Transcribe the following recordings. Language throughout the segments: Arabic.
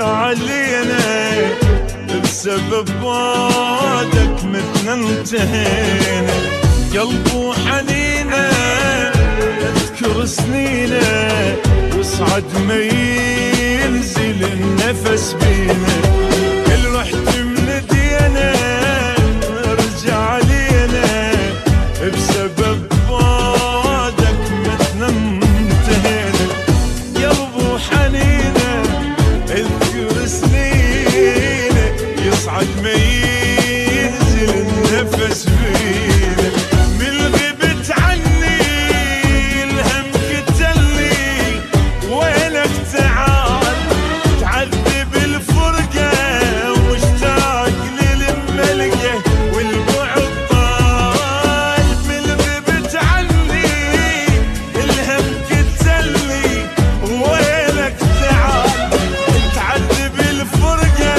علينا بسبب بعدك متنا انتهينا، قلب وحنينا اذكر سنينا يصعد ما ينزل النفس بينا. كل رحت من دينا ارجع علينا بسبب بعدك متنا انتهينا، قلب وحنينا اذكر سنينا يصعد ما ينزل النفس فينا. من غبت عني الهم قتلني وينك تعال تعذب الفرقة ومشتاق للملقى والبعد طال. من غبت عني الهم قتلني وينك تعال تعذب الفرقة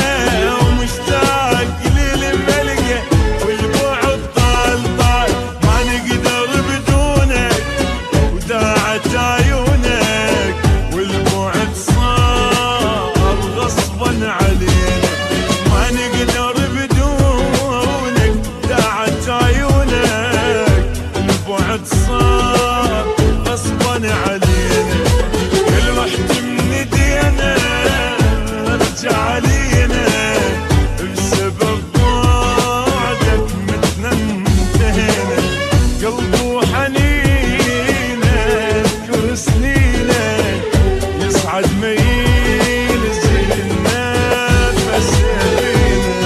ومشتاق للملقى والبعد طال طال. ما نقدر بدونك وداعت عيونك والبعد صار غصبا علينا. ما نقدر بدونك داعت عيونك والبعد صار غصبا علينا. كل رحت من دينا ارجع علينا بسبب بعدك متنا انتهينا، قلب وحنينا اذكر سنينا يصعد ما ينزل النفس فينا.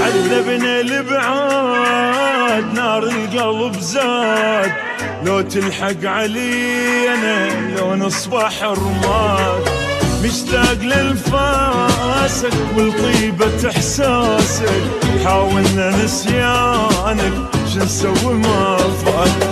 عذبنا البعاد نار القلب زاد، لو تلحق علينا لو نصبح رماد. مشتاق للفاسك والطيبة احساسك، حاولنا نسيانك شنسوي ما فات.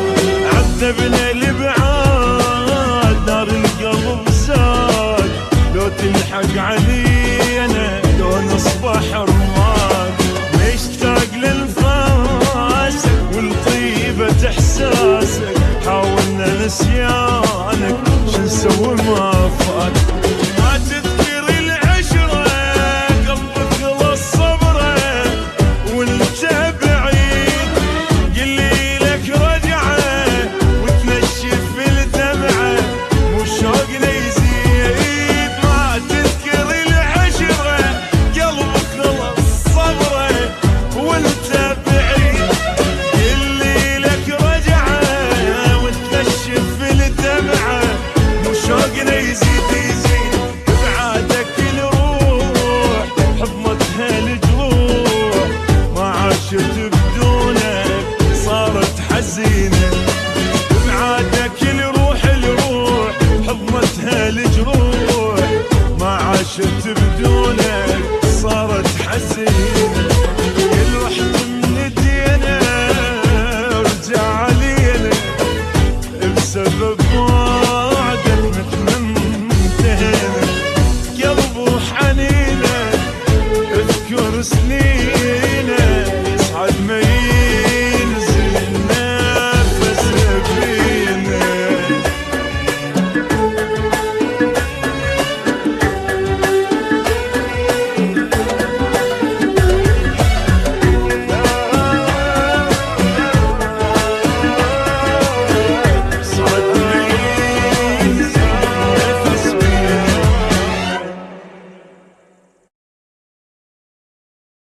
عذبنا البعاد نار القلب زاد، لو تلحق علينا لو نصبح رماد. مشتاق للفاسك والطيبة احساسك، حاولنا نسيانك شنسوي ما فات. ما تذكر العشرة قلبك خلص صبره وانت بعيد، قلي لك رجعه وتنشف الدمعه وشوقنا يزيد. ما تذكر العشرة قلبك خلص صبره وانت بعيد، قلي لك رجعه وتنشف الدمعه وشوقنا يزيد يزيد. بعادك الروح حضنتها الجروح، ما عاشت بدونك صارت حزينه. بعادك الروح حضنتها الجروح، ما عاشت بدونك صارت حزينه. كل رحت من دينا ارجع علينا بسبب بعدك متنا انتهينا، قلب وحنينا اذكر سنين